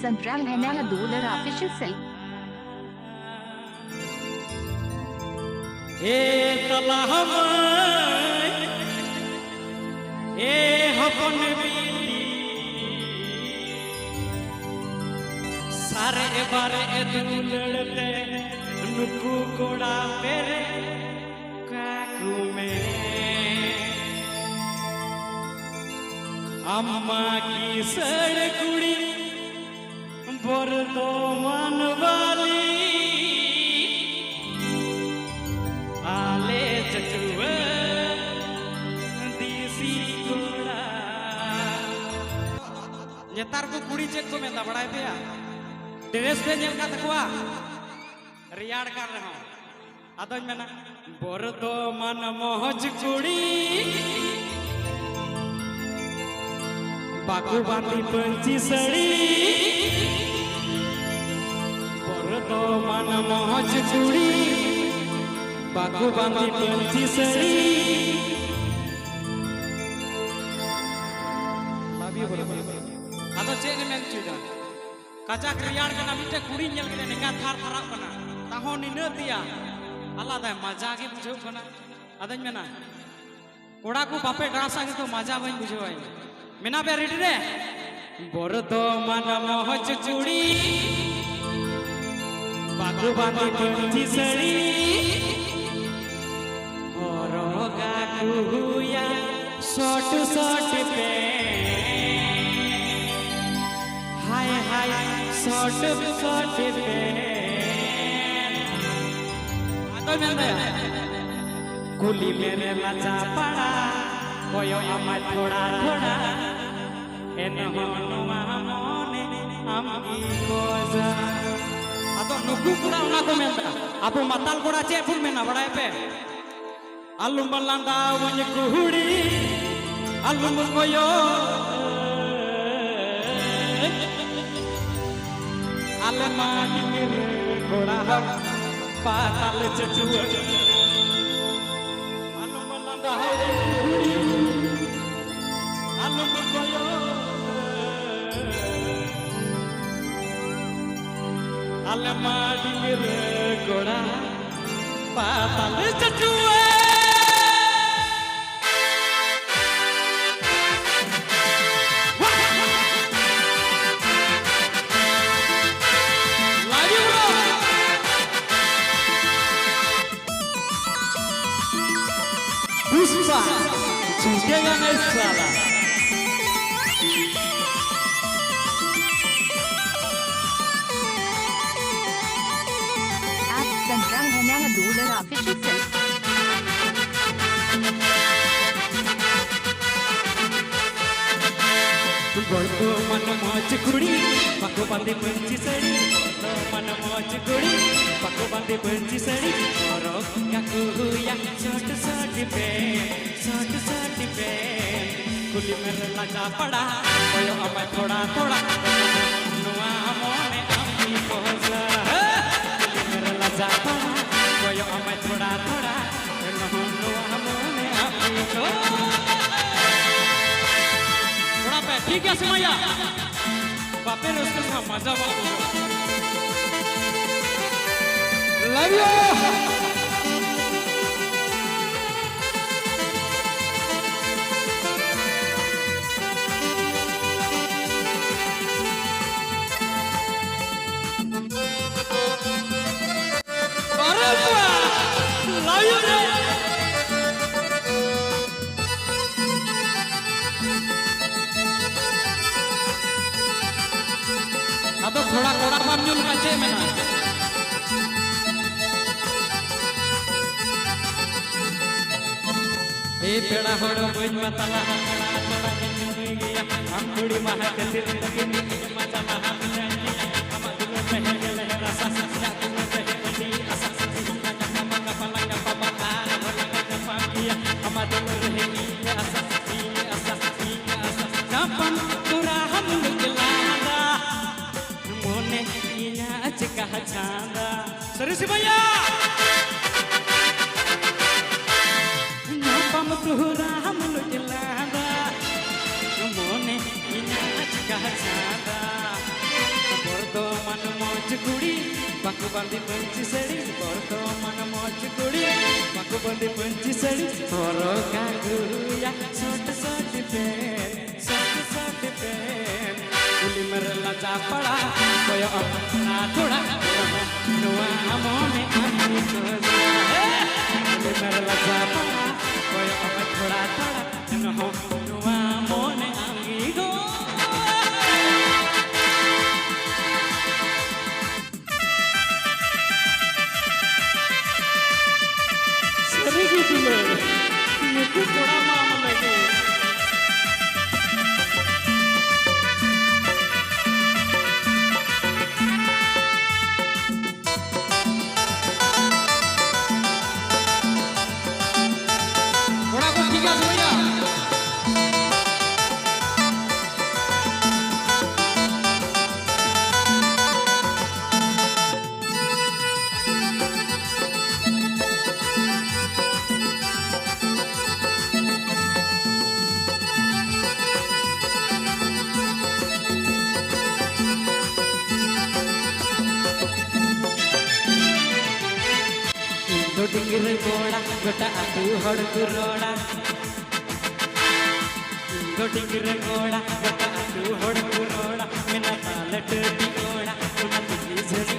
Central Henna Dollar official site. सारे बारे दुलड़ते नुकु कोड़ा मेरे काकू में अम्मा की सड़कुड़ी बोर तो मन वाली आले चचुए देसी कोड़ा नेतार को कुड़ी चेक को मेंदा बड़ाई पे ड्रेस पे जेल का तकवा रियाड़ कर रहा हूँ अदोज में ना बोरदो मन मोहज कुड़ी बाकू बांधी पंची सड़ी बोरदो मन मोहज कुड़ी बाकू बांधी पंची सड़ी लव यू बोलो अदो चेक में चुदा कचाक रियाड़ कना मिटे कुड़ी नेल के नेगा थार थारा कना ताहो निने दिया अल्लाह दा मजा के बुझो कना अदन मेना कोड़ा को बापे डासा के तो मजा बन बुझो आई मेना पे रेडी रे बोरदो मन मोहज कुड़ी बागु बांधी पंची सड़ी होरोगा कुहुया शॉर्ट शॉर्ट पे हाय हाय शॉर्ट शॉर्ट पे तो मेरे कुली मेरे लचा पड़ा कोयो अमर थोड़ा थोड़ा एन होनुआ मोने अम्मी कोजा अतो नुकु कुड़ा उना को मेंदा आपो मताल कोड़ा चे फुल में ना बड़ाई पे अलुम बलांदा वंज कुहुड़ी अलुम कोयो अलमानी मेरे कोड़ा पाताल चचुआ अलुम बलांदा कुहुड़ी अलुम कोयो अलमानी मेरे कोड़ा पाताल चचुआ Puspa, chuskeगा नहीं साला। At Central Henna Dollar official site. बोलतो मन मोच कुड़ी पको बांधे पंची सड़ी बोलतो मन मोच कुड़ी पको बांधे पंची सड़ी और क्या कुहुया शॉर्ट शॉर्ट पे कुली मेरे लगा पड़ा कोयो अब थोड़ा थोड़ा नुआ मोने अम्मी कोजा कुली मेरे लगा पड़ा कोयो अब थोड़ा थोड़ा नुआ मोने अम्मी कोजा ठीक है समैया बापे ने उसके साथ मजा वाला लव यू अरे लव यू रे अब थोड़ा कोड़ा पाम जुल मचे में ना ए पेड़ा होड़ो बुझ मतला थोड़ा गया हम थोड़ी महा के सिर लगे मजा महा बिजाई हम दुलो पहले लहरा सा सा दुलो पहले असा सा मंगा पलंगा बाबा तार भला पाकिया हम दुलो रहे असा जापन तुरा हम लगलादा मोने इना अचका छांदा सरसी भैया नापम तुरा हम लगलादा मोने इना अचका छांदा मगुबंदी पंची सड़ी तोर तो मन मोच कुड़ी मगुबंदी पंची सड़ी तोरो कागुया छोट छोट पेन कुली मेरे लजा पड़ा कोई अपना थोड़ा नुआ मोने आमी को कुली मेरे लजा पड़ा कोई अपना थोड़ा नुआ मोने आमी को मुझे थोड़ा माम लगे थोड़ा कुछ ठीक है भैया ಡಿಂಗಿರ ಗೋಳ ಗೊಟ್ಟ ಅದು ಹೊಡೆದು ರೋಡ ಡಿಂಗಿರ ಗೋಳ ಗೊಟ್ಟ ಅದು ಹೊಡೆದು ರೋಡ ಮಿನ ತಾಲಟ ಗೋಳ ತುನ ತುಗಿ